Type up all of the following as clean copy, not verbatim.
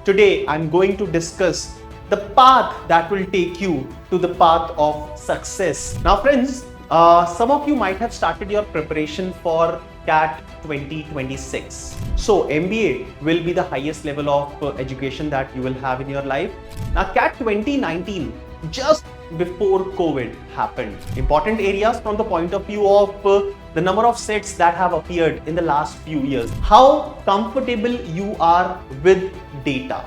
Today, I'm going to discuss the path that will take you to the path of success. Now, friends, some of you might have started your preparation for CAT 2026. So, MBA will be the highest level of education that you will have in your life. Now, CAT 2019, just before COVID happened. Important areas from the point of view of the number of sets that have appeared in the last few years. How comfortable you are with data.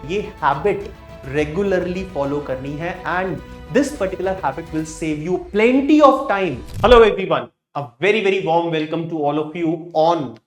ये habit regularly follow करनी है and this particular habit will save you plenty of time. Hello everyone, a very warm welcome to all of you on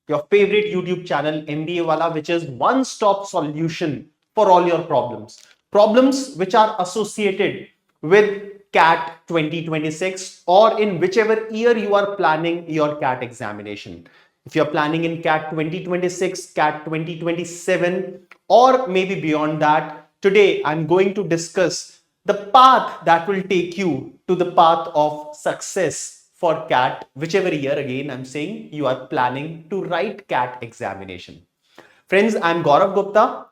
your favorite YouTube channel MBA Wallah, which is one-stop solution for all your problems. Problems which are associated with CAT 2026 or in whichever year you are planning your CAT examination. If you're planning in CAT 2026, CAT 2027, or maybe beyond that, today I'm going to discuss the path that will take you to the path of success for CAT, whichever year again I'm saying you are planning to write CAT examination. Friends, I'm Gourav Gupta.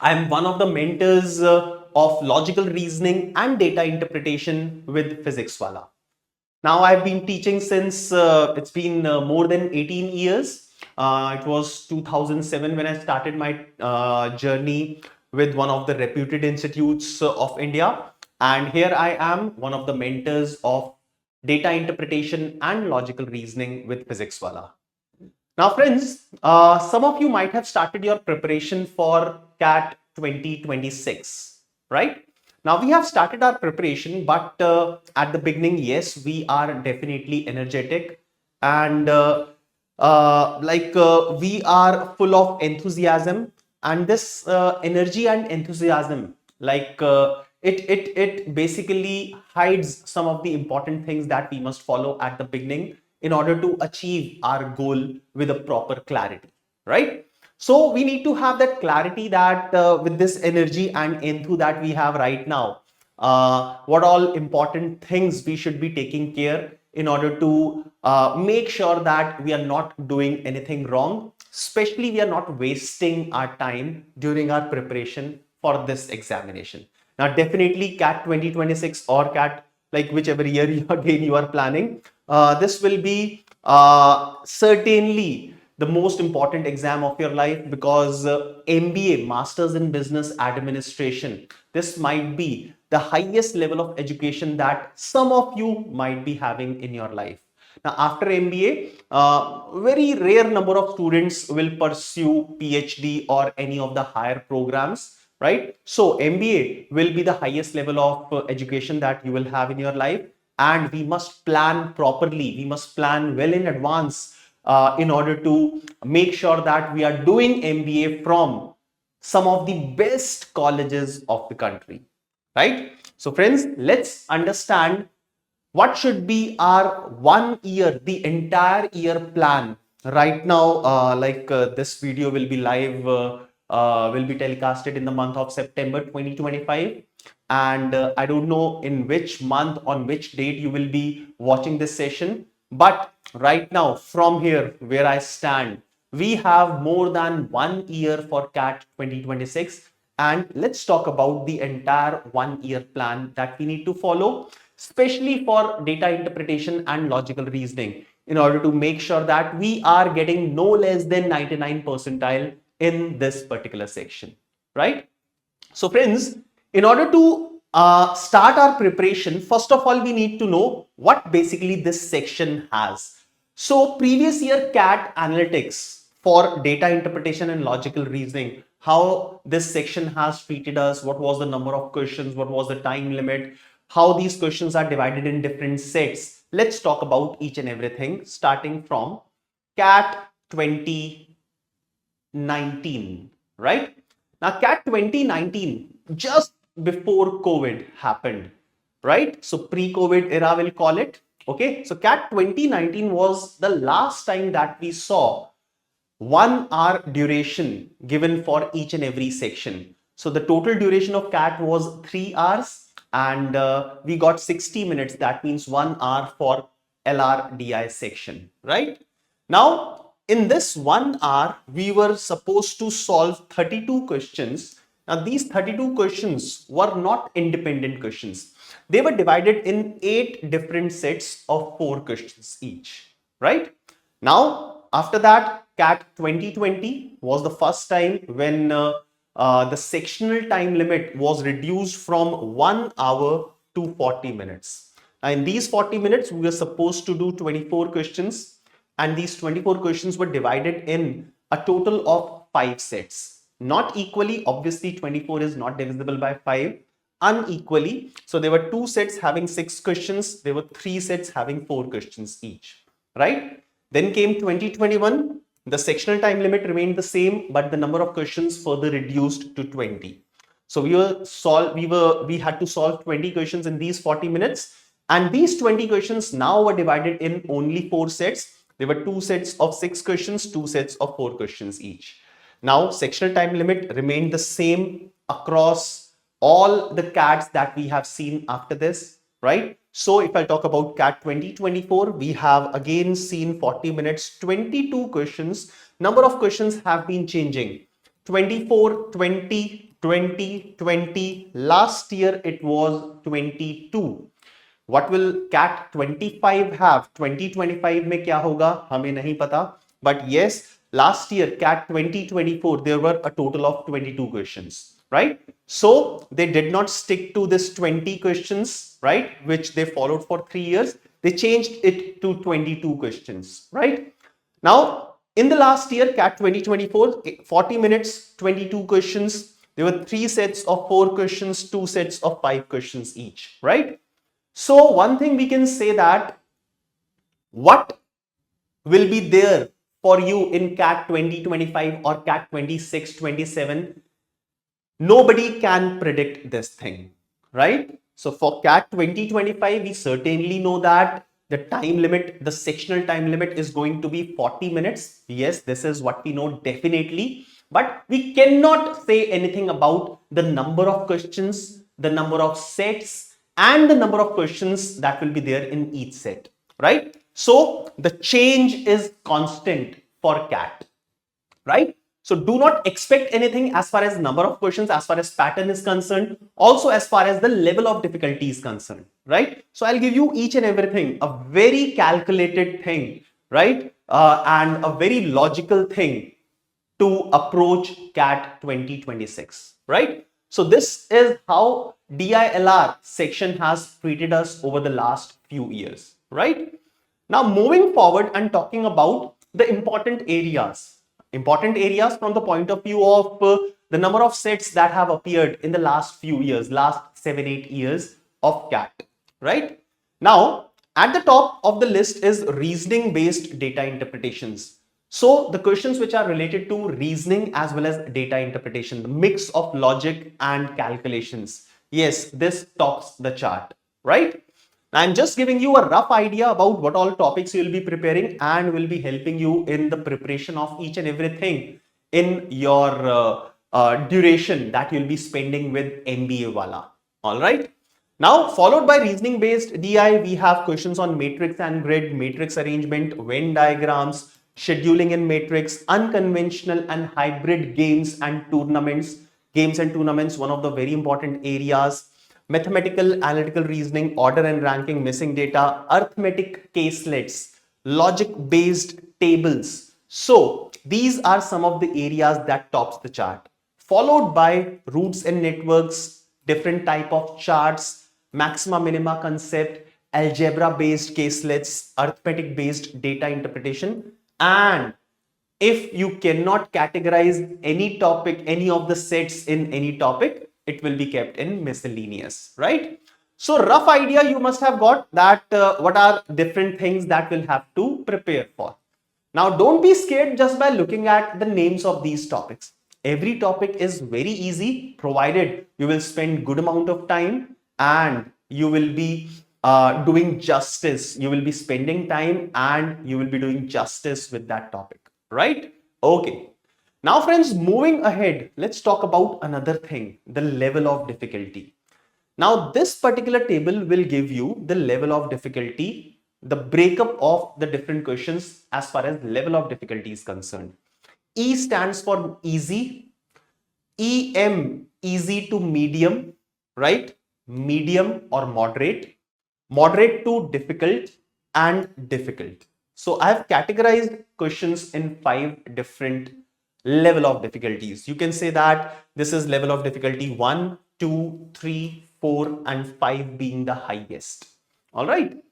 I'm one of the mentors of logical reasoning and data interpretation with Physics Wallah. Now I've been teaching since it's been more than 18 years. It was 2007 when I started my journey with one of the reputed institutes of India. And here I am, one of the mentors of data interpretation and logical reasoning with Physics Wallah. Now, friends, some of you might have started your preparation for CAT 2026, right? Now, we have started our preparation, but at the beginning, yes, we are definitely energetic and we are full of enthusiasm. And this energy and enthusiasm, it basically hides some of the important things that we must follow at the beginning in order to achieve our goal with a proper clarity, right? So we need to have that clarity that with this energy and enthu that we have right now, what all important things we should be taking care in order to make sure that we are not doing anything wrong, especially we are not wasting our time during our preparation for this examination. Now, definitely CAT 2026 or CAT, like whichever year again you are planning, this will be certainly the most important exam of your life because MBA, Masters in Business Administration, this might be the highest level of education that some of you might be having in your life. Now, after MBA, very rare number of students will pursue PhD or any of the higher programs, right? So MBA will be the highest level of education that you will have in your life. And we must plan properly. We must plan well in advance in order to make sure that we are doing MBA from some of the best colleges of the country, right? So friends, let's understand what should be our 1 year, the entire year plan. Right now, this video will be live, will be telecasted in the month of September 2025. And I don't know in which month, on which date you will be watching this session. But right now, from here where I stand, we have more than 1 year for CAT 2026. And let's talk about the entire 1 year plan that we need to follow, especially for data interpretation and logical reasoning, in order to make sure that we are getting no less than 99 percentile in this particular section, right? So friends, in order to start our preparation, first of all, we need to know what basically this section has. So previous year CAT analytics for data interpretation and logical reasoning, how this section has treated us, what was the number of questions, what was the time limit, how these questions are divided in different sets. Let's talk about each and everything starting from CAT 2019, right? Now, CAT 2019, just before COVID happened, right? So pre-COVID era, we'll call it. Okay. So CAT 2019 was the last time that we saw 1 hour duration given for each and every section. So the total duration of CAT was 3 hours and we got 60 minutes. That means 1 hour for LRDI section, right? Now, in this 1 hour, we were supposed to solve 32 questions. Now, these 32 questions were not independent questions. They were divided in 8 different sets of 4 questions each, right? Now, after that, CAT 2020 was the first time when the sectional time limit was reduced from 1 hour to 40 minutes. Now, in these 40 minutes, we were supposed to do 24 questions, and these 24 questions were divided in a total of 5 sets. Not equally, obviously 24 is not divisible by 5, unequally. So there were 2 sets having 6 questions, there were 3 sets having 4 questions each, right? Then came 2021, the sectional time limit remained the same, but the number of questions further reduced to 20. So we had to solve 20 questions in these 40 minutes, and these 20 questions now were divided in only 4 sets. There were 2 sets of 6 questions, 2 sets of 4 questions each. Now, sectional time limit remained the same across all the CATs that we have seen after this, right? So if I talk about CAT 2024, we have again seen 40 minutes, 22 questions. Number of questions have been changing. 24, 20, 20, 20. Last year it was 22. What will CAT 25 have? 2025 में क्या होगा हमें नहीं पता. But yes, last year CAT 2024 there were a total of 22 questions, right? So they did not stick to this 20 questions, right, which they followed for 3 years. They changed it to 22 questions, right? Now, in the last year, CAT 2024, 40 minutes, 22 questions. There were 3 sets of 4 questions, 2 sets of 5 questions each, right? So one thing we can say that what will be there for you in CAT 2025 or CAT 26, 27, nobody can predict this thing, right? So for CAT 2025, we certainly know that the time limit, the sectional time limit is going to be 40 minutes. Yes, this is what we know definitely, but we cannot say anything about the number of questions, the number of sets, and the number of questions that will be there in each set, right? So the change is constant for CAT, right? So do not expect anything as far as number of questions, as far as pattern is concerned, also as far as the level of difficulty is concerned, right? So I'll give you each and everything, a very calculated thing, right? And a very logical thing to approach CAT 2026, right? So this is how DILR section has treated us over the last few years, right? Now moving forward and talking about the important areas from the point of view of the number of sets that have appeared in the last few years, last 7-8 years of CAT, right? Now, at the top of the list is reasoning based data interpretations. So the questions which are related to reasoning as well as data interpretation, the mix of logic and calculations. Yes, this tops the chart, right? I'm just giving you a rough idea about what all topics you will be preparing and will be helping you in the preparation of each and everything in your duration that you'll be spending with MBA Wallah. All right. Now, followed by reasoning based DI, we have questions on matrix and grid, matrix arrangement, Venn diagrams, scheduling in matrix, unconventional and hybrid games and tournaments. Games and tournaments, one of the very important areas. Mathematical, analytical reasoning, order and ranking, missing data, arithmetic caselets, logic-based tables. So these are some of the areas that tops the chart. Followed by roots and networks, different type of charts, maxima minima concept, algebra-based caselets, arithmetic-based data interpretation, and if you cannot categorize any topic, any of the sets in any topic, it will be kept in miscellaneous, right? So rough idea you must have got that what are different things that we'll have to prepare for. Now don't be scared just by looking at the names of these topics. Every topic is very easy provided you will spend good amount of time and you will be doing justice. You will be spending time and you will be doing justice with that topic, right? Okay. Now friends, moving ahead, let's talk about another thing, the level of difficulty. Now this particular table will give you the level of difficulty the breakup of the different questions as far as level of difficulty is concerned. E stands for easy, EM easy to medium, right? Medium or moderate, moderate to difficult, and difficult. So I have categorized questions in 5 different level of difficulties. You can say that this is level of difficulty 1, 2, 3, 4, and 5 being the highest. All right.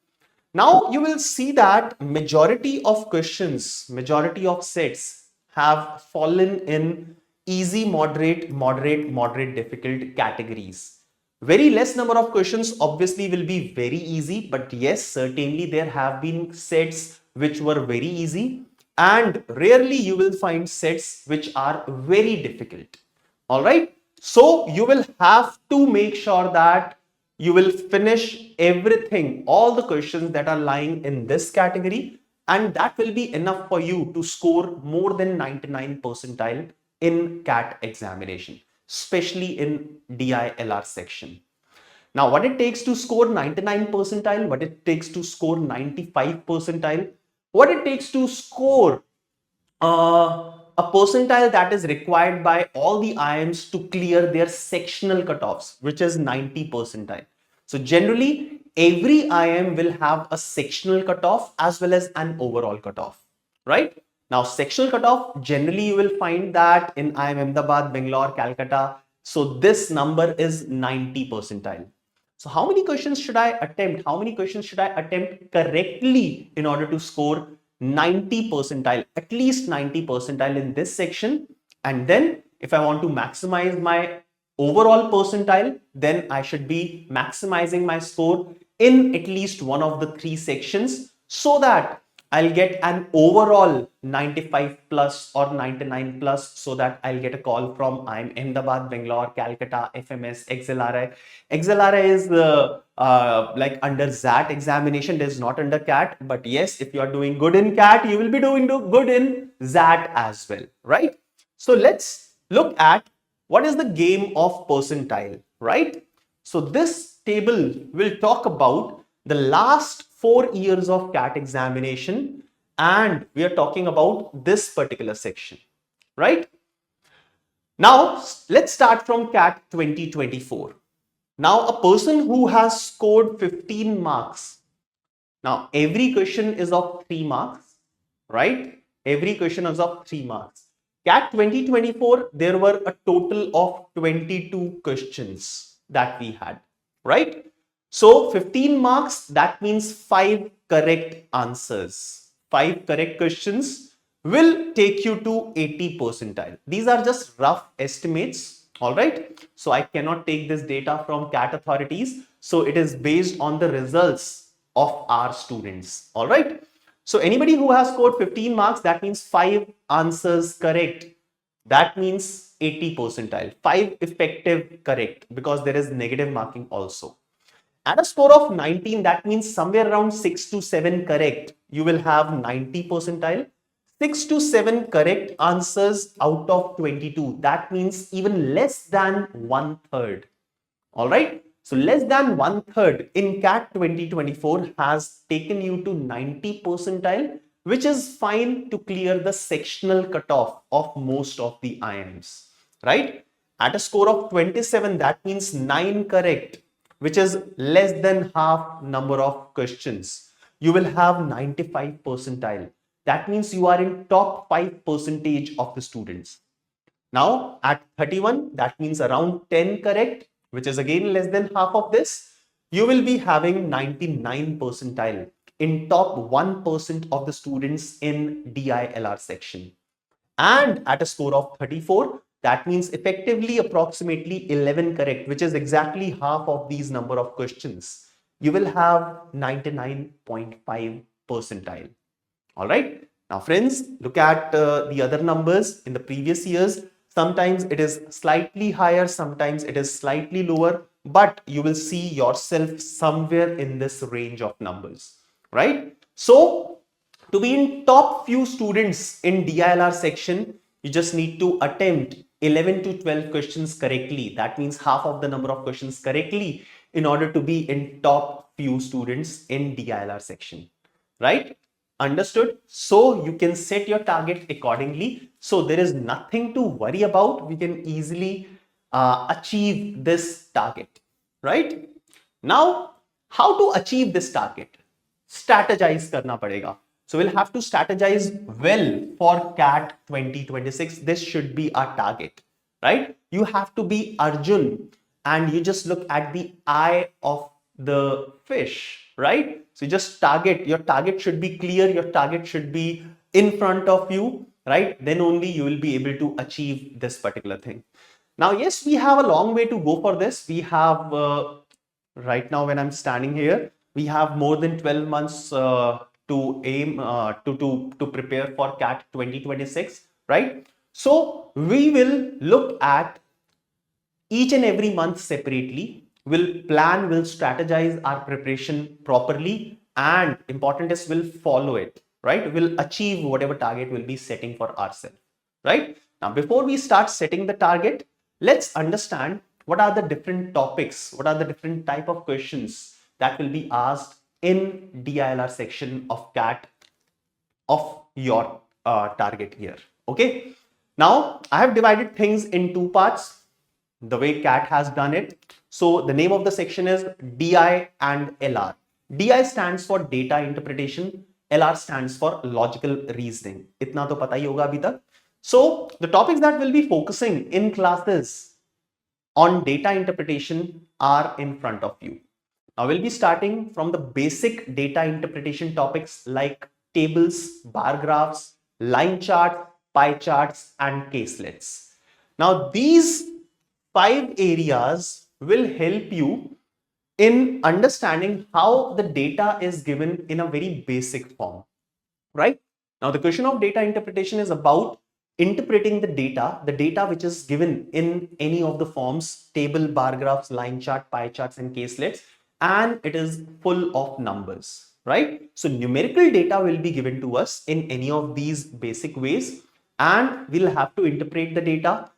Now you will see that majority of questions, majority of sets have fallen in easy, moderate, moderate, moderate, difficult categories. Very less number of questions obviously will be very easy, but yes, certainly there have been sets which were very easy, and rarely you will find sets which are very difficult. All right. So you will have to make sure that you will finish everything, all the questions that are lying in this category, and that will be enough for you to score more than 99 percentile in CAT examination, especially in DILR section. Now, what it takes to score 99 percentile, what it takes to score 95 percentile, what it takes to score a percentile that is required by all the IIMs to clear their sectional cutoffs, which is 90 percentile. So generally, every IIM will have a sectional cutoff as well as an overall cutoff, right? Now, sectional cutoff, generally you will find that in IIM Ahmedabad, Bangalore, Calcutta. So this number is 90 percentile. So how many questions should I attempt? How many questions should I attempt correctly in order to score 90 percentile, at least 90 percentile in this section? And then if I want to maximize my overall percentile, then I should be maximizing my score in at least one of the 3 sections so that I'll get an overall 95 plus or 99 plus, so that I'll get a call from IIM Ahmedabad, Bangalore, Calcutta, FMS, XLRI. XLRI is like under XAT examination, it is not under CAT. But yes, if you are doing good in CAT, you will be doing good in XAT as well, right? So let's look at what is the game of percentile, right? So this table will talk about the last 4 years of CAT examination, and we are talking about this particular section, right? Now, let's start from CAT 2024. Now, a person who has scored 15 marks. Now, every question is of 3 marks, right? Every question is of 3 marks. CAT 2024, there were a total of 22 questions that we had, right? So 15 marks, that means 5 correct answers. 5 correct questions will take you to 80 percentile. These are just rough estimates, all right? So I cannot take this data from CAT authorities. So it is based on the results of our students, all right? So anybody who has scored 15 marks, that means 5 answers correct. That means 80 percentile. 5 effective correct, because there is negative marking also. At a score of 19, that means somewhere around 6 to 7 correct, you will have 90 percentile. 6 to 7 correct answers out of 22. That means even less than 1/3. All right. So less than 1/3 in CAT 2024 has taken you to 90 percentile, which is fine to clear the sectional cutoff of most of the IIMs, right? At a score of 27, that means 9 correct, which is less than half number of questions. You will have 95 percentile. That means you are in top 5 percentage of the students. Now at 31, that means around 10 correct, which is again less than half of this. You will be having 99 percentile in top 1% of the students in DILR section. And at a score of 34, that means effectively approximately 11 correct, which is exactly half of these number of questions. You will have 99.5 percentile. All right. Now, friends, look at the other numbers in the previous years. Sometimes it is slightly higher, sometimes it is slightly lower, but you will see yourself somewhere in this range of numbers, right? So, to be in top few students in DILR section, you just need to attempt 11 to 12 questions correctly. That means half of the number of questions correctly in order to be in top few students in DILR section. right? Understood? So you can set your target accordingly. So there is nothing to worry about. We can easily achieve this target, right? Now, how to achieve this target? Strategize करना पड़ेगा. So we'll have to strategize well for CAT 2026. This should be our target, right? You have to be Arjun and you just look at the eye of the fish, right? So you just target, your target should be clear, your target should be in front of you, right? Then only you will be able to achieve this particular thing. Now, yes, we have a long way to go for this. We have, right now when I'm standing here, we have more than 12 months to aim to prepare for CAT 2026, right? So we will look at each and every month separately. We'll plan, we'll strategize our preparation properly, and important is we'll follow it, right? We'll achieve whatever target we'll be setting for ourselves, right? Now, before we start setting the target, let's understand what are the different topics, what are the different type of questions that will be asked in DILR section of CAT of your target year. Okay. Now, I have divided things in two parts the way CAT has done it. So the name of the section is DI and LR. DI stands for data interpretation. LR stands for logical reasoning. Itna to pata hi hoga abhi tak. So the topics that we'll be focusing in classes on data interpretation are in front of you. Now we'll be starting from the basic data interpretation topics like tables, bar graphs, line charts, pie charts, and caselets. Now these 5 areas will help you in understanding how the data is given in a very basic form, right? Now the question of data interpretation is about interpreting the data which is given in any of the forms, table, bar graphs, line chart, pie charts, and caselets, and it is full of numbers, right? So numerical data will be given to us in any of these basic ways, and we'll have to interpret the data.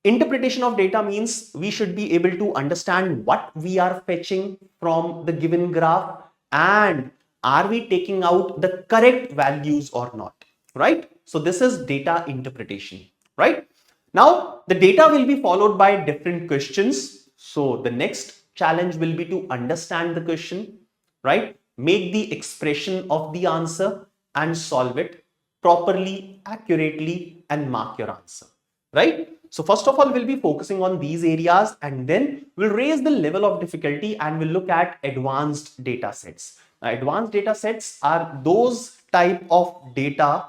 Interpretation of data means we should be able to understand what we are fetching from the given graph and are we taking out the correct values or not, right? So this is data interpretation, right? Now the data will be followed by different questions. So the next challenge will be to understand the question, right? Make the expression of the answer and solve it properly, accurately, and mark your answer, right? So first of all, we'll be focusing on these areas and then we'll raise the level of difficulty and we'll look at advanced data sets. Now, advanced data sets are those type of data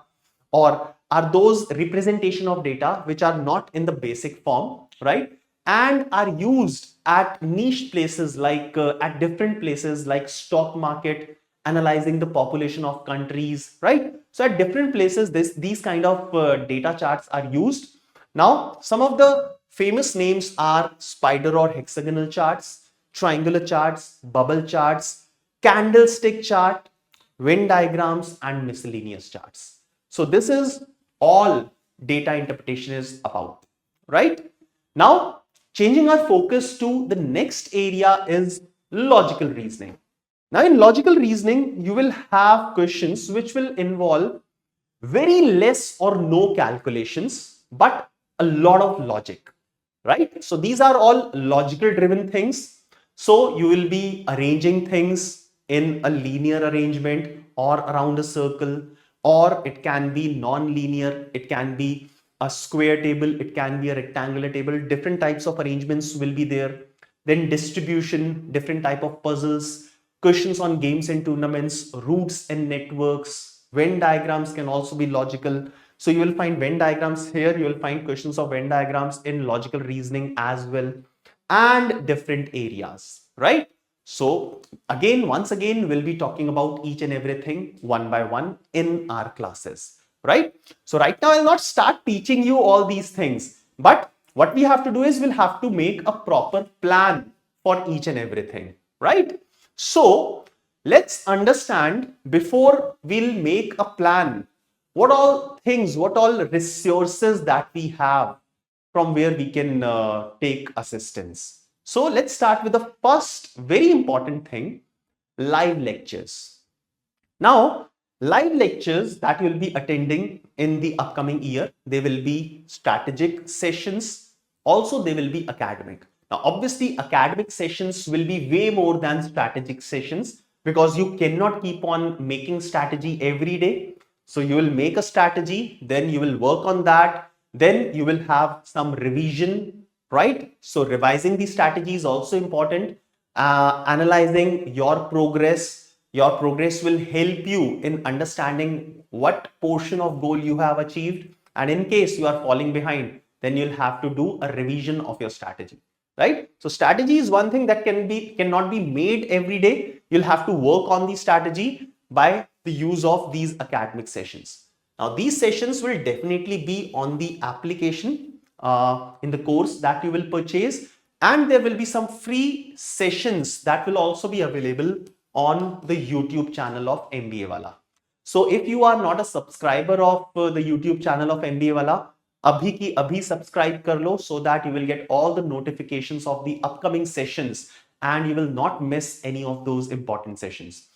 or are those representation of data which are not in the basic form, right? And are used at niche places like at different places like stock market, analyzing the population of countries, right? So at different places, these kind of data charts are used. Now, some of the famous names are spider or hexagonal charts, triangular charts, bubble charts, candlestick chart, Venn diagrams, and miscellaneous charts. So this is all data interpretation is about, right? Now, changing our focus to the next area is logical reasoning. Now, in logical reasoning, you will have questions which will involve very less or no calculations, but a lot of logic, right? So these are all logical driven things. So you will be arranging things in a linear arrangement or around a circle, or it can be non-linear, it can be a square table, it can be a rectangular table, different types of arrangements will be there. Then distribution, different type of puzzles, questions on games and tournaments, routes and networks, Venn diagrams can also be logical. So you will find Venn diagrams here, you will find questions of Venn diagrams in logical reasoning as well, and different areas, right? So again, once again, we'll be talking about each and everything one by one in our classes, right? So right now, I'll not start teaching you all these things, but what we have to do is we'll have to make a proper plan for each and everything, right? So let's understand before we'll make a plan, what all things, what all resources that we have from where we can take assistance. So let's start with the first very important thing, live lectures. Now, live lectures that you'll be attending in the upcoming year, they will be strategic sessions. Also, they will be academic. Now, obviously, academic sessions will be way more than strategic sessions because you cannot keep on making strategy every day. So you will make a strategy, then you will work on that, then you will have some revision, right? So revising the strategy is also important. Analyzing your progress will help you in understanding what portion of goal you have achieved, and in case you are falling behind, then you'll have to do a revision of your strategy, right? So strategy is one thing that cannot be made every day. You'll have to work on the strategy by the use of these academic sessions. Now these sessions will definitely be on the application in the course that you will purchase, and there will be some free sessions that will also be available on the YouTube channel of MBA Wallah. So if you are not a subscriber of the YouTube channel of MBA Wallah, abhi ki abhi subscribe kar lo, so that you will get all the notifications of the upcoming sessions and you will not miss any of those important sessions.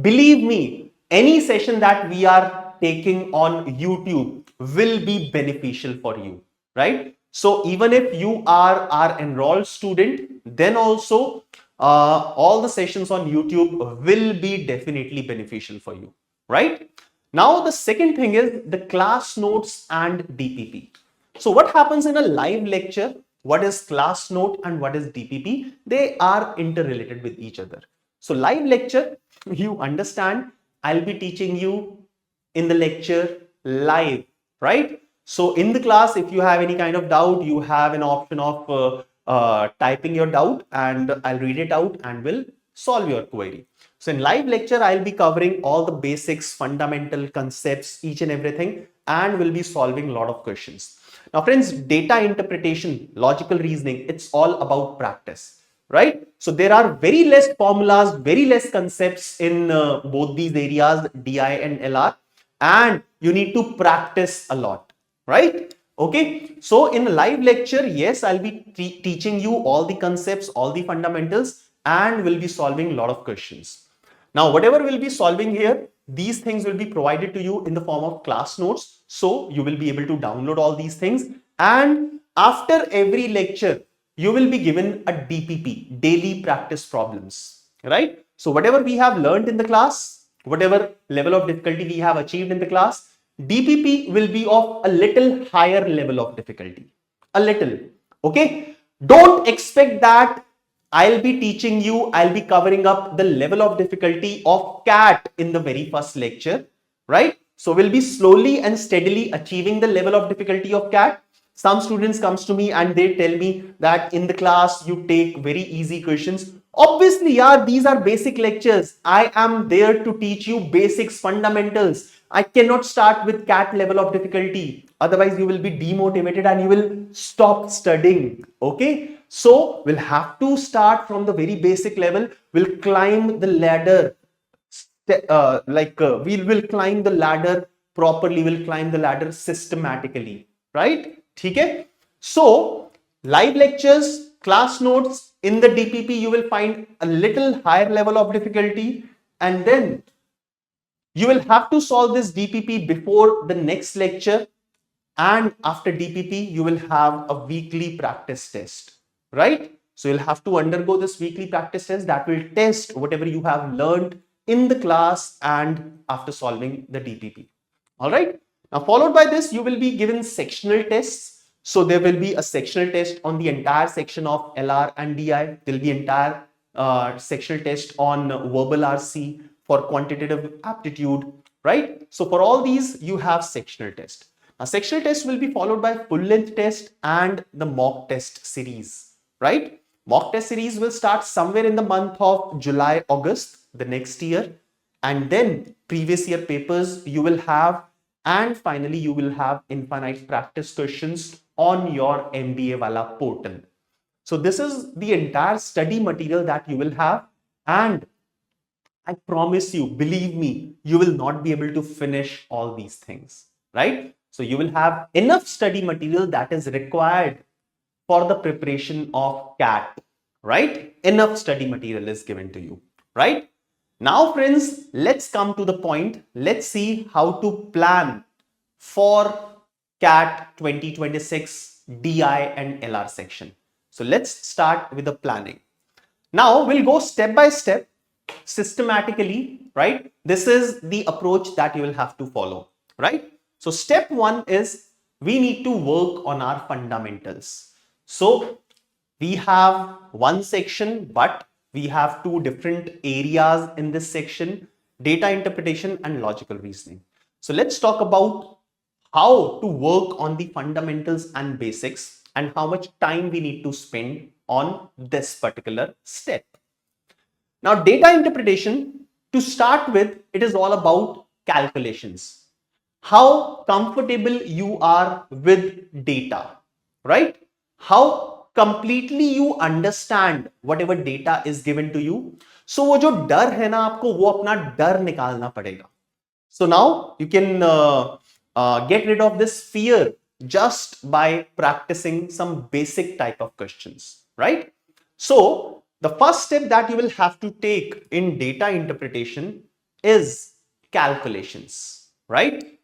Believe me, any session that we are taking on YouTube will be beneficial for you, right? So even if you are our enrolled student, then also all the sessions on YouTube will be definitely beneficial for you, right? Now the second thing is the class notes and DPP. So what happens in a live lecture? What is class note and what is DPP? They are interrelated with each other. So live lecture, you understand, I'll be teaching you in the lecture live, right? So in the class, if you have any kind of doubt, you have an option of typing your doubt and I'll read it out and will solve your query. So in live lecture, I'll be covering all the basics, fundamental concepts, each and everything, and will be solving a lot of questions. Now friends, data interpretation, logical reasoning, it's all about practice, right? So there are very less formulas, very less concepts in both these areas, DI and LR, and you need to practice a lot, right? Okay, so in a live lecture, yes, I'll be teaching you all the concepts, all the fundamentals, and will be solving a lot of questions. Now, whatever we'll be solving here, these things will be provided to you in the form of class notes. So you will be able to download all these things. And after every lecture, you will be given a DPP, daily practice problems, right? So whatever we have learned in the class, whatever level of difficulty we have achieved in the class, DPP will be of a little higher level of difficulty, a little, okay? Don't expect that I'll be teaching you, I'll be covering up the level of difficulty of CAT in the very first lecture, right? So we'll be slowly and steadily achieving the level of difficulty of CAT. Some students comes to me and they tell me that in the class you take very easy questions. Obviously, yeah, these are basic lectures. I am there to teach you basics, fundamentals. I cannot start with CAT level of difficulty. Otherwise, you will be demotivated and you will stop studying. Okay. So we'll have to start from the very basic level. We'll climb the ladder. We will climb the ladder properly. We'll climb the ladder systematically. Right? Okay. So live lectures, class notes, in the DPP, you will find a little higher level of difficulty, and then you will have to solve this DPP before the next lecture, and after DPP, you will have a weekly practice test, right? So you'll have to undergo this weekly practice test that will test whatever you have learned in the class and after solving the DPP. All right. Now, followed by this, you will be given sectional tests. So there will be a sectional test on the entire section of LR and DI. There will be entire sectional test on verbal RC for quantitative aptitude, right? So for all these, you have sectional test. Now, sectional test will be followed by full length test and the mock test series, right? Mock test series will start somewhere in the month of July, August, the next year. And then previous year papers you will have, and finally you will have infinite practice questions on your MBA Wallah portal. So this is the entire study material that you will have, and I promise you, believe me, you will not be able to finish all these things, right? So you will have enough study material that is required for the preparation of CAT, right? Enough study material is given to you, right? Now friends, let's come to the point. Let's see how to plan for CAT 2026 DI and LR section. So let's start with the planning. Now we'll go step by step, systematically, right? This is the approach that you will have to follow, right? So step one is we need to work on our fundamentals. So we have one section, but we have two different areas in this section: data interpretation and logical reasoning. So let's talk about how to work on the fundamentals and basics and how much time we need to spend on this particular step. Now, data interpretation, to start with, it is all about calculations. How comfortable you are with data, right? How completely you understand whatever data is given to you. So वो जो डर है ना आपको, वो अपना डर निकालना पड़ेगा. So now you can get rid of this fear just by practicing some basic type of questions, right? So the first step that you will have to take in data interpretation is calculations, right?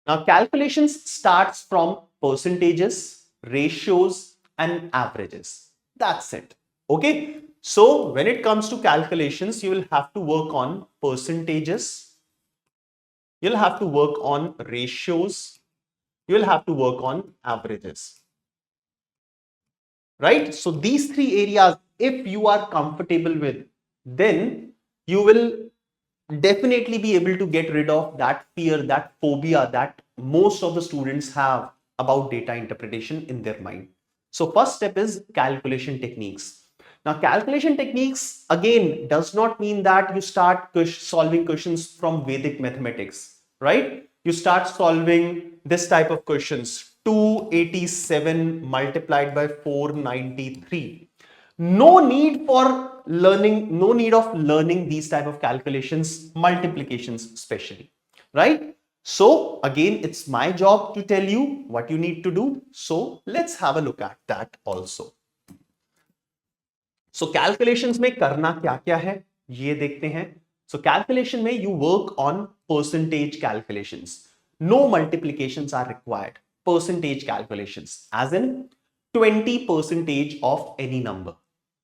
Now calculations starts from percentages, ratios and averages. That's it. Okay. So when it comes to calculations, you will have to work on percentages, you'll have to work on ratios, you will have to work on averages, right? So these three areas, if you are comfortable with, then you will definitely be able to get rid of that fear, that phobia that most of the students have about data interpretation in their mind. So first step is calculation techniques. Now calculation techniques again does not mean that you start solving questions from Vedic mathematics, right? You start solving this type of questions: 287 multiplied by 493. No need for learning, no need of learning these type of calculations, multiplications especially, right? So again, it's my job to tell you what you need to do. So let's have a look at that also. So calculations में करना क्या क्या है ये देखते हैं. So calculation में you work on percentage calculations. No multiplications are required. Percentage calculations, as in 20% of any number,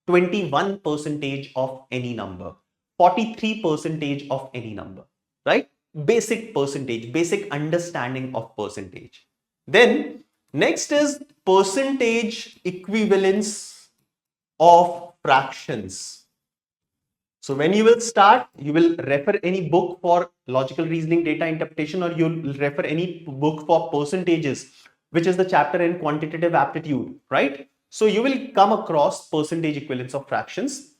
21% of any number, 43% of any number, right? Basic percentage, basic understanding of percentage. Then next is percentage equivalence of fractions. So when you will start, you will refer any book for logical reasoning, data interpretation, or you'll refer any book for percentages, which is the chapter in quantitative aptitude, right? So you will come across percentage equivalence of fractions,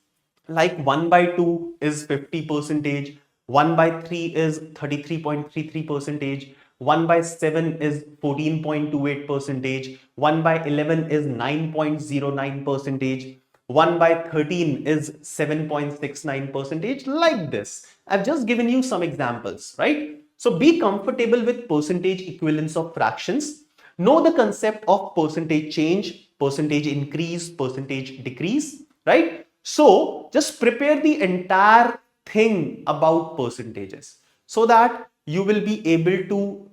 like 1 by 2 is 50%, 1 by 3 is 33.33%, 1 by 7 is 14.28%, 1 by 11 is 9.09%, 1 by 13 is 7.69%, like this. I've just given you some examples, right? So be comfortable with percentage equivalence of fractions. Know the concept of percentage change, percentage increase, percentage decrease, right? So just prepare the entire thing about percentages so that you will be able to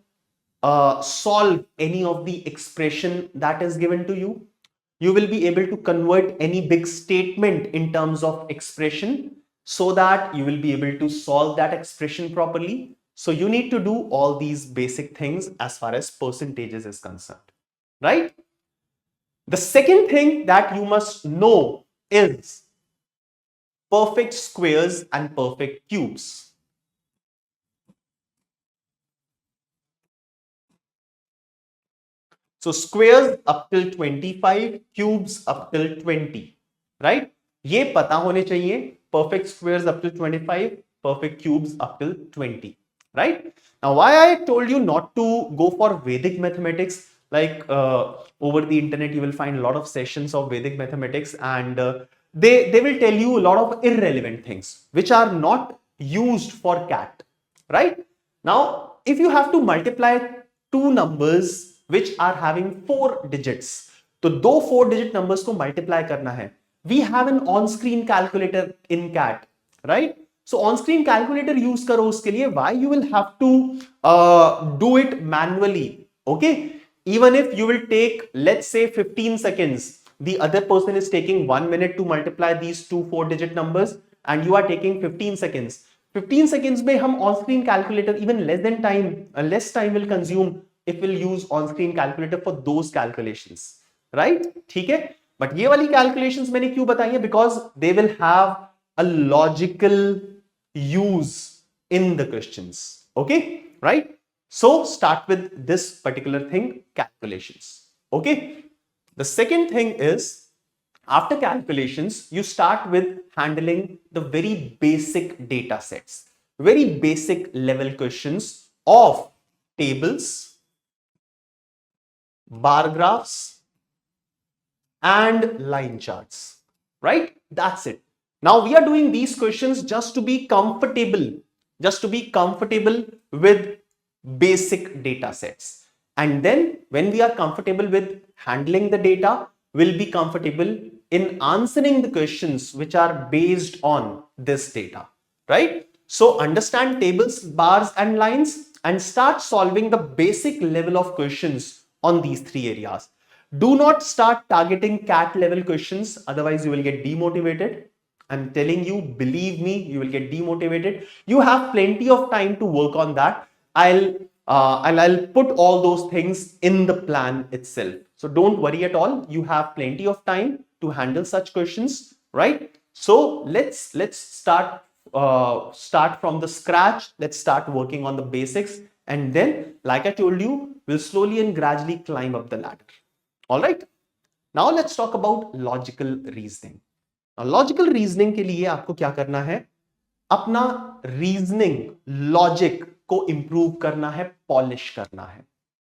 solve any of the expression that is given to you. You will be able to convert any big statement in terms of expression so that you will be able to solve that expression properly. So you need to do all these basic things as far as percentages is concerned, right? The second thing that you must know is perfect squares and perfect cubes. So squares up till 25, cubes up till 20, right? ये पता होने चाहिए. Perfect squares up till 25, perfect cubes up till 20, right? Now, why I told you not to go for Vedic mathematics, like over the internet, you will find a lot of sessions of Vedic mathematics, and they will tell you a lot of irrelevant things which are not used for CAT, right? Now, if you have to multiply two numbers which are having 4 digits, तो दो 4 digit numbers को multiply करना है, we have an on screen calculator in CAT, right? So on screen calculator use करो उसके लिए. Why you will have to do it manually? Okay, even if you will take, let's say, 15 seconds, the other person is taking 1 minute to multiply these two 4 digit numbers and you are taking 15 seconds. 15 seconds में हम on screen calculator, even less time will consume if we'll use on screen calculator for those calculations, right? ठीक है, but ये वाली calculations मैंने क्यों बताई है? Because they will have a logical use in the questions, okay, right? So start with this particular thing, calculations. Okay. The second thing is, after calculations, you start with handling the very basic data sets, very basic level questions of tables, bar graphs, and line charts, right? That's it. Now we are doing these questions just to be comfortable with basic data sets, and then when we are comfortable with handling the data, we'll be comfortable in answering the questions which are based on this data, right? So understand tables, bars, and lines and start solving the basic level of questions on these three areas. Do not start targeting cat level questions, otherwise you will get demotivated. I'm telling you, believe me, you will get demotivated. You have plenty of time to work on that. I'll put all those things in the plan itself. So don't worry at all. You have plenty of time to handle such questions, right? So let's start from the scratch. Let's start working on the basics, and then, like I told you, we'll slowly and gradually climb up the ladder. All right. Now let's talk about logical reasoning. Now, logical reasoning के लिए आपको क्या करना है? अपना reasoning logic को improve करना है, पॉलिश करना है,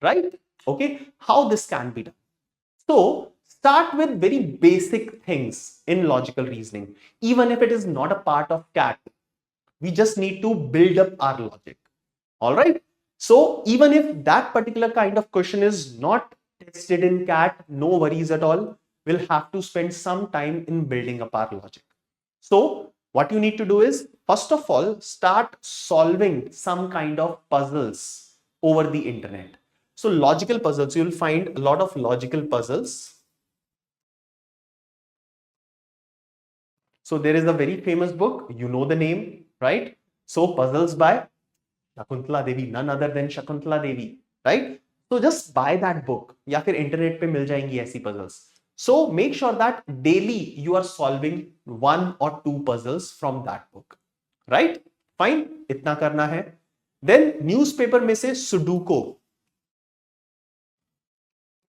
right? Okay, how this can be done? So start with very basic things in logical reasoning. Even if it is not a part of cat, we just need to build up our logic. All right, so even if that particular kind of question is not tested in cat, no worries at all. We'll have to spend some time in building up our logic. So what you need to do is, first of all, start solving some kind of puzzles over the internet. So logical puzzles, you'll find a lot of logical puzzles. So there is a very famous book, you know the name, right? So puzzles by Shakuntala Devi, none other than Shakuntala Devi, right? So just buy that book, या फिर internet पे मिल जाएंगी ऐसी puzzles. So make sure that daily you are solving 1 or 2 puzzles from that book, right? Fine, इतना करना है. Then newspaper में से Sudoku.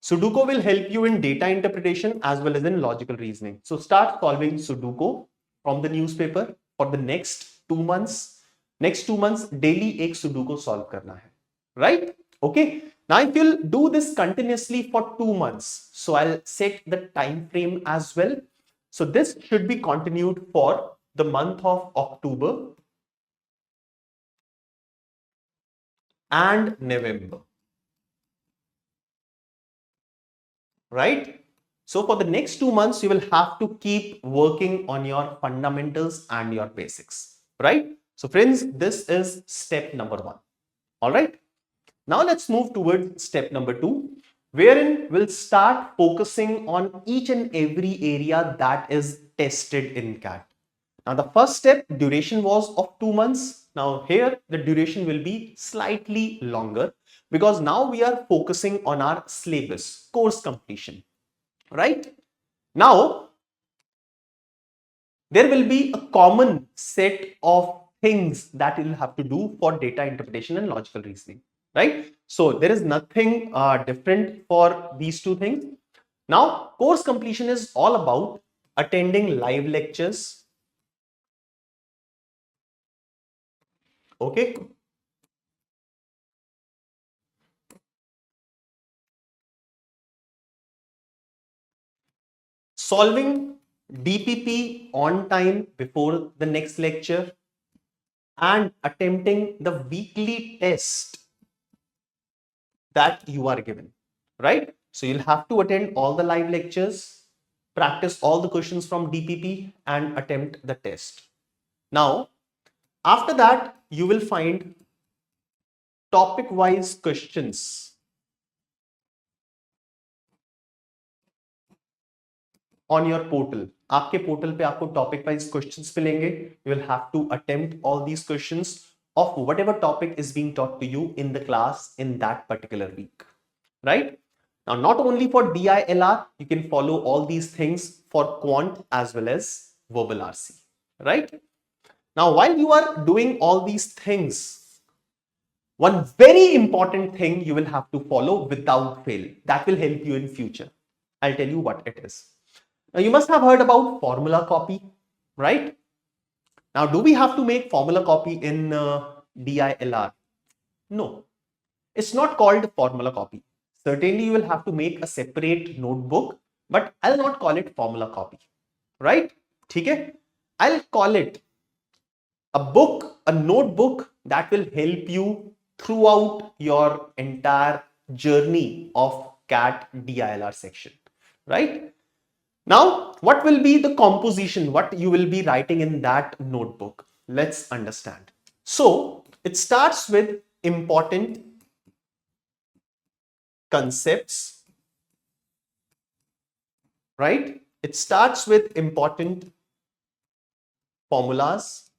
Sudoku will help you in data interpretation as well as in logical reasoning. So start solving Sudoku from the newspaper for the next 2 months. Next 2 months daily एक Sudoku solve करना है, right? Okay. Now if you'll do this continuously for 2 months, so I'll set the time frame as well. So this should be continued for the month of October and November, right? So for the next 2 months, you will have to keep working on your fundamentals and your basics, right? So friends, this is step number 1. All right. Now let's move towards step number 2, wherein we'll start focusing on each and every area that is tested in CAT. Now the first step, duration was of 2 months. Now here the duration will be slightly longer because now we are focusing on our syllabus, course completion, right? Now there will be a common set of things that you'll have to do for data interpretation and logical reasoning, right? So there is nothing different for these two things. Now course completion is all about attending live lectures, okay, solving DPP on time before the next lecture, and attempting the weekly test that you are given, right? So you'll have to attend all the live lectures, practice all the questions from DPP and attempt the test. Now, after that, you will find topic-wise questions on your portal. आपके portal पे आपको topic wise questions मिलेंगे. You will have to attempt all these questions of whatever topic is being taught to you in the class in that particular week. Right? Now, not only for DILR, you can follow all these things for quant as well as verbal RC. Right? Now, while you are doing all these things, one very important thing you will have to follow without fail. That will help you in future. I'll tell you what it is. Now, you must have heard about formula copy, right? Now, do we have to make formula copy in DILR? No, it's not called formula copy. Certainly, you will have to make a separate notebook, but I'll not call it formula copy, right? Okay? I'll call it a book, a notebook that will help you throughout your entire journey of CAT DILR section, right? Now, what will be the composition? What you will be writing in that notebook? Let's understand. So, it starts with important concepts, right? It starts with important formulas,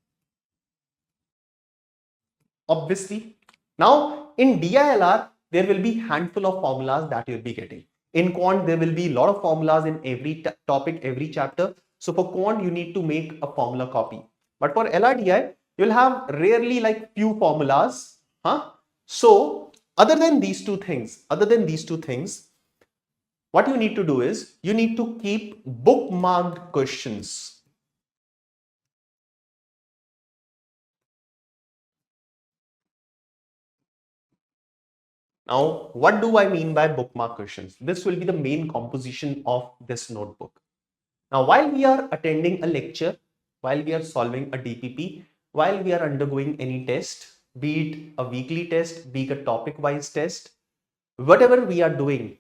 obviously. Now, in DILR, there will be handful of formulas that you'll be getting. In quant, there will be a lot of formulas in every topic, every chapter. So for quant, you need to make a formula copy. But for LRDI, you'll have rarely like few formulas. So other than these two things, what you need to do is you need to keep bookmarked questions. Now, what do I mean by bookmark questions? This will be the main composition of this notebook. Now, while we are attending a lecture, while we are solving a DPP, while we are undergoing any test, be it a weekly test, be it a topic-wise test, whatever we are doing,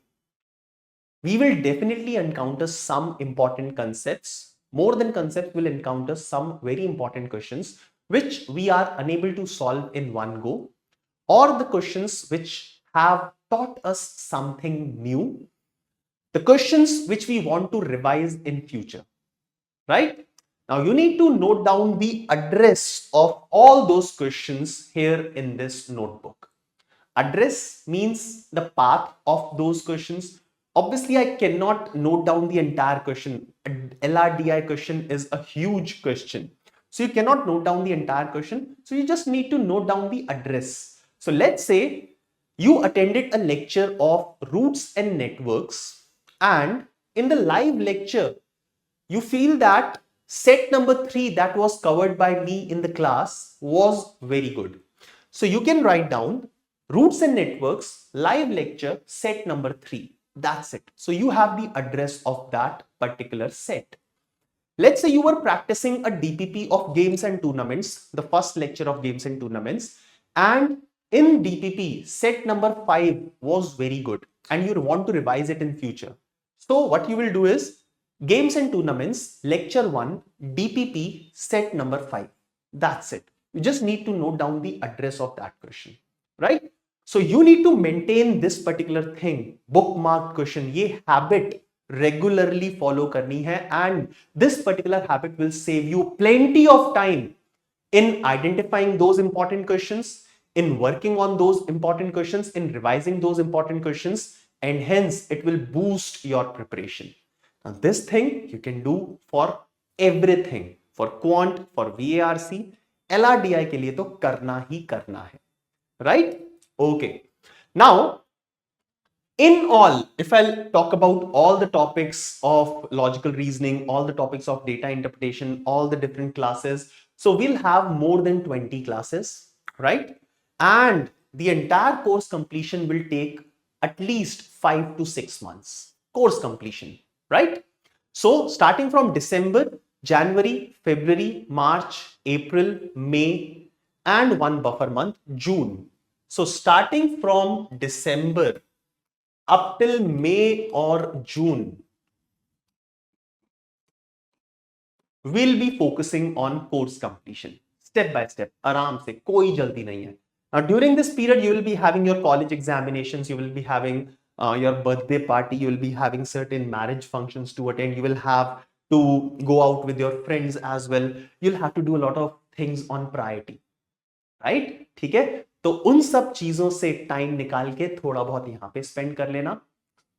we will definitely encounter some important concepts. More than concepts, we'll encounter some very important questions which we are unable to solve in one go, or the questions which have taught us something new, the questions which we want to revise in future, right? Now, you need to note down the address of all those questions here in this notebook. Address means the path of those questions. Obviously, I cannot note down the entire question. LRDI question is a huge question. So you cannot note down the entire question. So you just need to note down the address. So let's say you attended a lecture of roots and networks, and in the live lecture, you feel that set number 3 that was covered by me in the class was very good. So you can write down roots and networks, live lecture, set number 3. That's it. So you have the address of that particular set. Let's say you were practicing a DPP of games and tournaments, the first lecture of games and tournaments, and in DPP, set number 5 was very good and you want to revise it in future. So what you will do is games and tournaments, lecture 1, DPP, set number 5. That's it. You just need to note down the address of that question, right? So you need to maintain this particular thing, bookmark question. Ye habit regularly follow karni hai, and this particular habit will save you plenty of time in identifying those important questions, in working on those important questions, in revising those important questions, and hence it will boost your preparation. Now, this thing you can do for everything, for quant, for VARC, LRDI के लिए तो करना ही करना है, right? Okay. Now, in all, if I'll talk about all the topics of logical reasoning, all the topics of data interpretation, all the different classes, so we'll have more than 20 classes, right? And the entire course completion will take at least 5 to 6 months. Course completion, right? So starting from December, January, February, March, April, May, and one buffer month, June. So starting from December up till May or June, we'll be focusing on course completion, step by step, आराम से, कोई जल्दी नहीं है. Now, during this period, you will be having your college examinations, you will be having your birthday party, you will be having certain marriage functions to attend, you will have to go out with your friends as well. You'll have to do a lot of things on priority, right? ठीक है, तो उन सब चीजों से time निकाल के थोड़ा बहुत यहाँ पे स्पेंड कर लेना.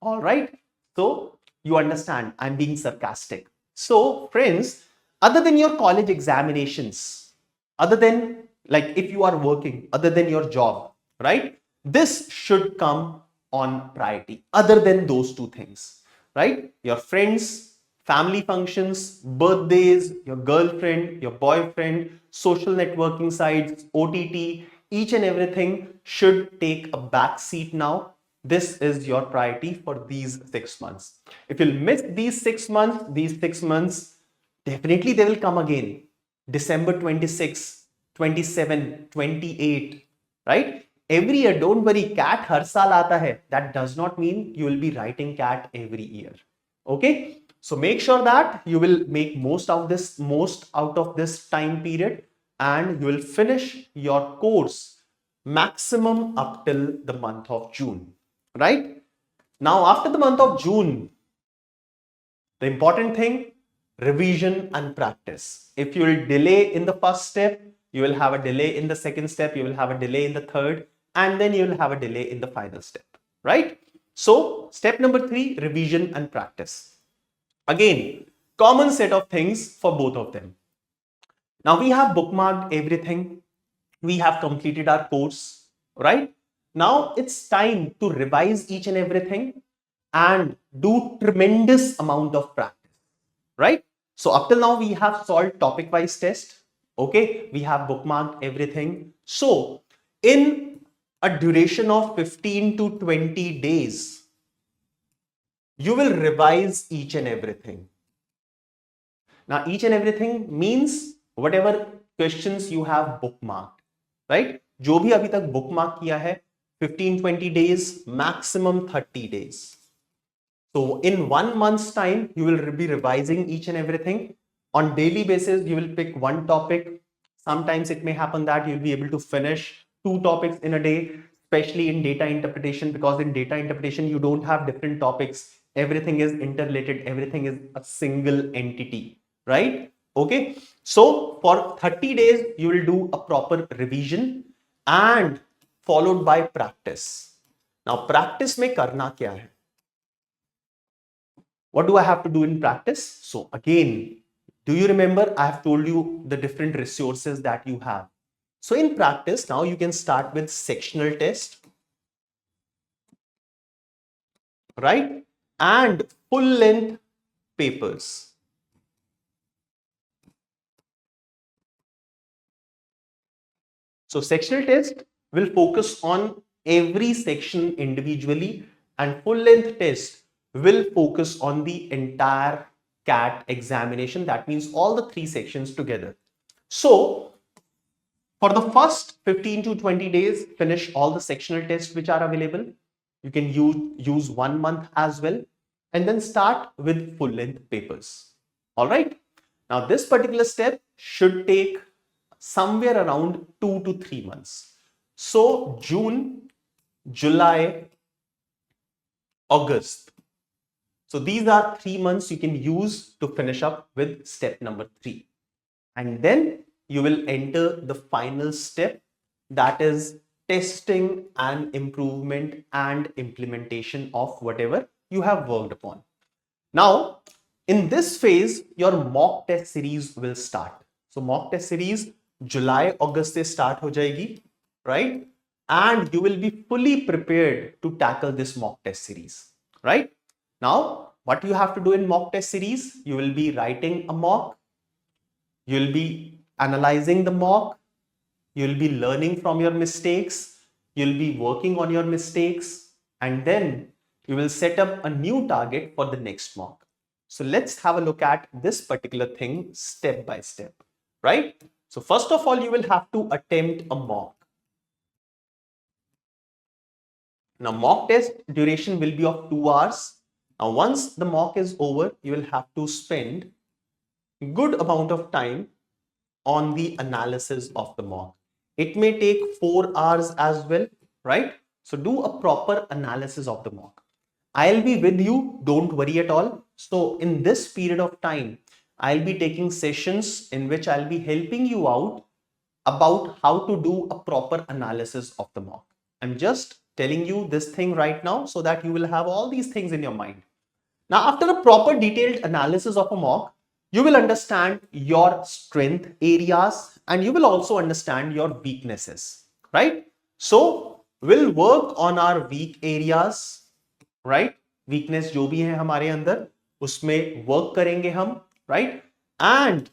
All right, so you understand I'm being sarcastic. So friends, other than your college examinations, other than, like, if you are working, other than your job, right, this should come on priority. Other than those two things, right, your friends, family functions, birthdays, your girlfriend, your boyfriend, social networking sites, OTT, each and everything should take a back seat now. This is your priority for these 6 months. If you'll miss these 6 months, definitely they will come again. December 26, 27, 28, right? Every year, don't worry, cat har saal aata hai. That does not mean you will be writing cat every year. Okay? So make sure that you will make most out of this time period, and you will finish your course maximum up till the month of June. Right? Now, after the month of June, the important thing, revision and practice. If you will delay in the first step, you will have a delay in the second step, you will have a delay in the third, and then you will have a delay in the final step, right? So, step number 3, revision and practice. Again, common set of things for both of them. Now, we have bookmarked everything. We have completed our course, right? Now it's time to revise each and everything and do tremendous amount of practice, right? So up till now we have solved topic wise test. Okay, we have bookmarked everything. So in a duration of 15 to 20 days, you will revise each and everything. Now each and everything means whatever questions you have bookmarked, right? जो भी अभी तक bookmark किया है, 15-20 days, maximum 30 days. So in 1 month's time, you will be revising each and everything. On daily basis, you will pick one topic. Sometimes it may happen that you'll be able to finish 2 topics in a day, especially in data interpretation, because in data interpretation, you don't have different topics. Everything is interrelated. Everything is a single entity, right? Okay. So for 30 days, you will do a proper revision and followed by practice. Now, practice में करना क्या है? What do I have to do in practice? So again, do you remember I have told you the different resources that you have? So in practice, now you can start with sectional test, right? And full length papers. So sectional test will focus on every section individually, and full length test will focus on the entire CAT examination. That means all the 3 sections together. So for the first 15 to 20 days, finish all the sectional tests which are available. You can use 1 month as well, and then start with full length papers. All right. Now this particular step should take somewhere around 2 to 3 months. So June, July, August. So these are 3 months you can use to finish up with step number 3. And then you will enter the final step, that is testing and improvement and implementation of whatever you have worked upon. Now, in this phase, your mock test series will start. So mock test series July, August se start ho jayegi, right? And you will be fully prepared to tackle this mock test series, right? Now, what you have to do in mock test series, you will be writing a mock, you'll be analyzing the mock, you'll be learning from your mistakes, you'll be working on your mistakes, and then you will set up a new target for the next mock. So let's have a look at this particular thing step by step, right? So first of all, you will have to attempt a mock. Now, mock test duration will be of 2 hours. Now, once the mock is over, you will have to spend good amount of time on the analysis of the mock. It may take 4 hours as well, right? So do a proper analysis of the mock. I'll be with you, don't worry at all. So in this period of time, I'll be taking sessions in which I'll be helping you out about how to do a proper analysis of the mock. I'm just telling you this thing right now so that you will have all these things in your mind. Now, after a proper detailed analysis of a mock, you will understand your strength areas and you will also understand your weaknesses, right? So, we'll work on our weak areas, right? Weakness जो भी है हमारे अंदर उसमें work करेंगे हम, right? And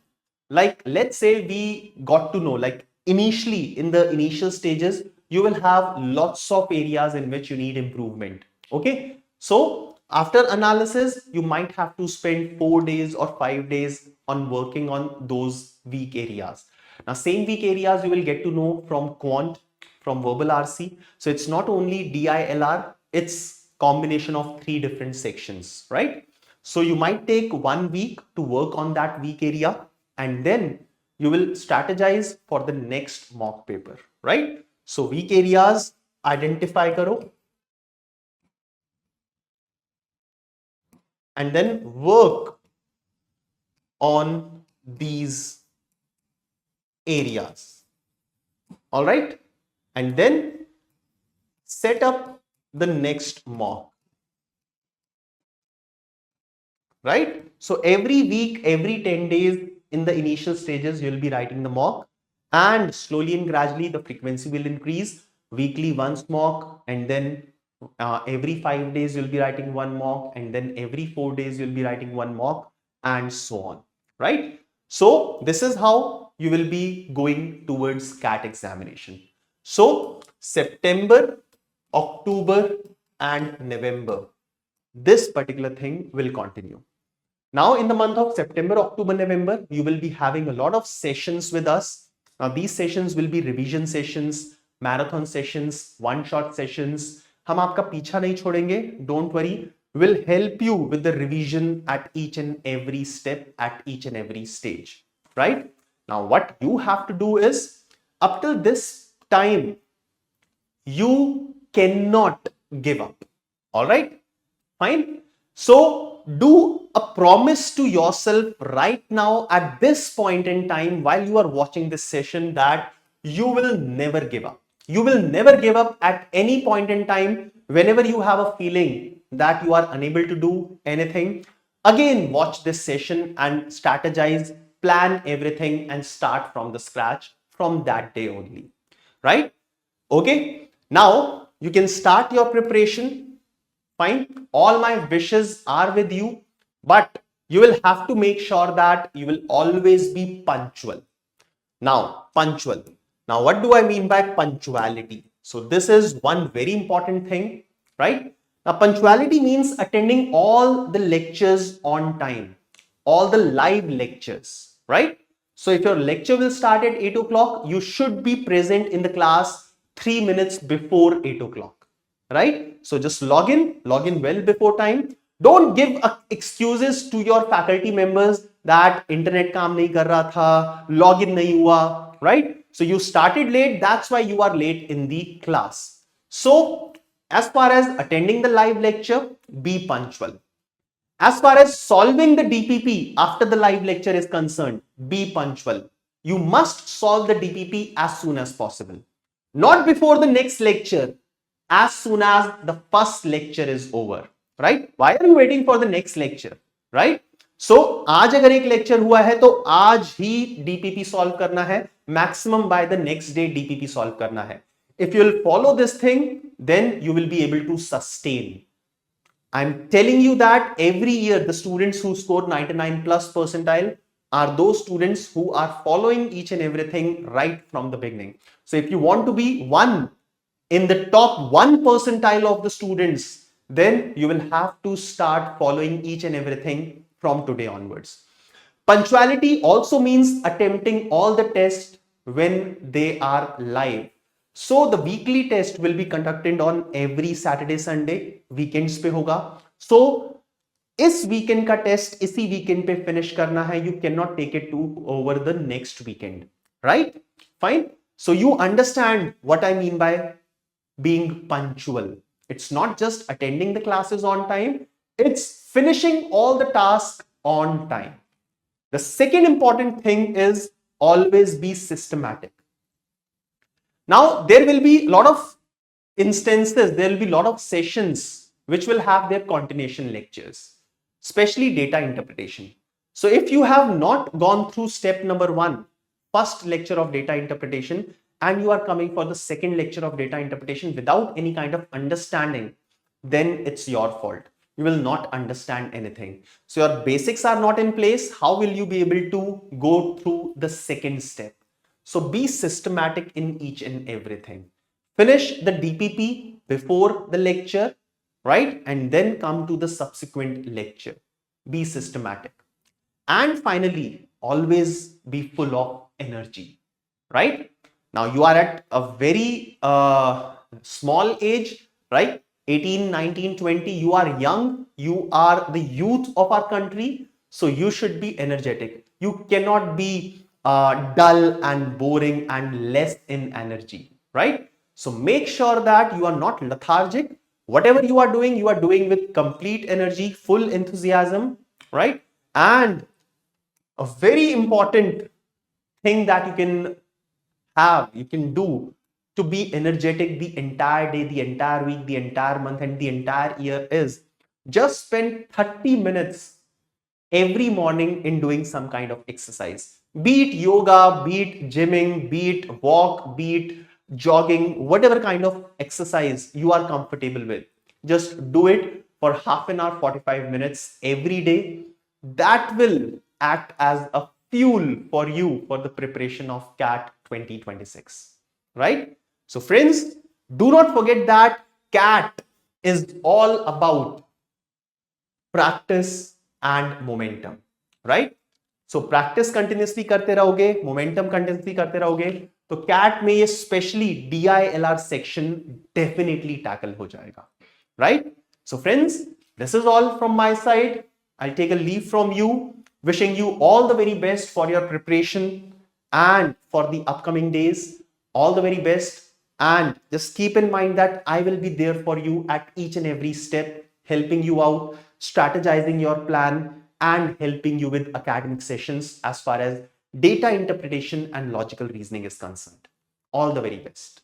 like let's say we got to know, like initially in the initial stages, you will have lots of areas in which you need improvement. Okay, so after analysis, you might have to spend 4 days or 5 days on working on those weak areas. Now, same weak areas you will get to know from quant, from verbal RC. So it's not only DILR, it's combination of 3 different sections, right? So you might take 1 week to work on that weak area and then you will strategize for the next mock paper, right? So weak areas identify karo and then work on these areas, all right? And then set up the next mock, right? So every week, every 10 days in the initial stages, you'll be writing the mock and slowly and gradually the frequency will increase. Weekly once mock and then every 5 days you'll be writing 1 mock and then every 4 days you'll be writing 1 mock and so on, right? So this is how you will be going towards CAT examination. So September, October and November, this particular thing will continue. Now in the month of September, October, November, you will be having a lot of sessions with us. Now these sessions will be revision sessions, marathon sessions, one-shot sessions. हम आपका पीछा नहीं छोड़ेंगे, don't worry. We'll help you with the revision at each and every step, at each and every stage, right? Now what you have to do is, up till this time, you cannot give up, all right? Fine. So do a promise to yourself right now at this point in time while you are watching this session that you will never give up. You will never give up at any point in time. Whenever you have a feeling that you are unable to do anything, again watch this session and strategize, plan everything and start from the scratch from that day only, right? Okay, now you can start your preparation. Fine, all my wishes are with you, but you will have to make sure that you will always be punctual. Now, punctual. Now, what do I mean by punctuality? So this is one very important thing, right? Now, punctuality means attending all the lectures on time, all the live lectures, right? So if your lecture will start at 8 o'clock, you should be present in the class 3 minutes before 8 o'clock, right? So just log in well before time. Don't give excuses to your faculty members that internet काम नहीं कर रहा था, login नहीं हुआ, right? So you started late, that's why you are late in the class. So as far as attending the live lecture, be punctual. As far as solving the DPP after the live lecture is concerned, be punctual. You must solve the DPP as soon as possible. Not before the next lecture, as soon as the first lecture is over, right? Why are you waiting for the next lecture, right? So, आज अगर एक lecture हुआ है तो आज ही DPP solve करना है, maximum by the next day DPP solve करना है. If you will follow this thing, then you will be able to sustain. I'm telling you that every year the students who score 99 plus percentile are those students who are following each and everything right from the beginning. So if you want to be one in the top 1 percentile of the students, then you will have to start following each and everything from today onwards. Punctuality also means attempting all the tests when they are live. So the weekly test will be conducted on every Saturday, Sunday, weekends पे होगा. So इस weekend का test इसी weekend पे finish करना है. You cannot take it to over the next weekend, right? Fine. So you understand what I mean by being punctual. It's not just attending the classes on time, it's finishing all the tasks on time. The second important thing is always be systematic. Now, there will be a lot of instances, there will be a lot of sessions which will have their continuation lectures, especially data interpretation. So if you have not gone through step number 1, first lecture of data interpretation, and you are coming for the second lecture of data interpretation without any kind of understanding, then it's your fault. You will not understand anything. So your basics are not in place. How will you be able to go through the second step? So be systematic in each and everything. Finish the DPP before the lecture, right? And then come to the subsequent lecture. Be systematic. And finally, always be full of energy, right? Now you are at a very small age, right? 18, 19, 20, you are young, you are the youth of our country. So you should be energetic. You cannot be dull and boring and less in energy, right? So make sure that you are not lethargic. Whatever you are doing with complete energy, full enthusiasm, right? And a very important thing that you can do to be energetic the entire day, the entire week, the entire month, and the entire year is just spend 30 minutes every morning in doing some kind of exercise. Be it yoga, be it gymming, be it walk, be it jogging, whatever kind of exercise you are comfortable with. Just do it for half an hour, 45 minutes every day. That will act as a fuel for you for the preparation of CAT 2026, right? So friends, do not forget that CAT is all about practice and momentum, right? So practice continuously करते रहोगे, momentum continuously करते रहोगे, तो CAT में ये specially DILR section definitely tackle हो जाएगा, right? So friends, this is all from my side. I'll take a leave from you, wishing you all the very best for your preparation and for the upcoming days. All the very best. And just keep in mind that I will be there for you at each and every step, helping you out, strategizing your plan, and helping you with academic sessions as far as data interpretation and logical reasoning is concerned. All the very best.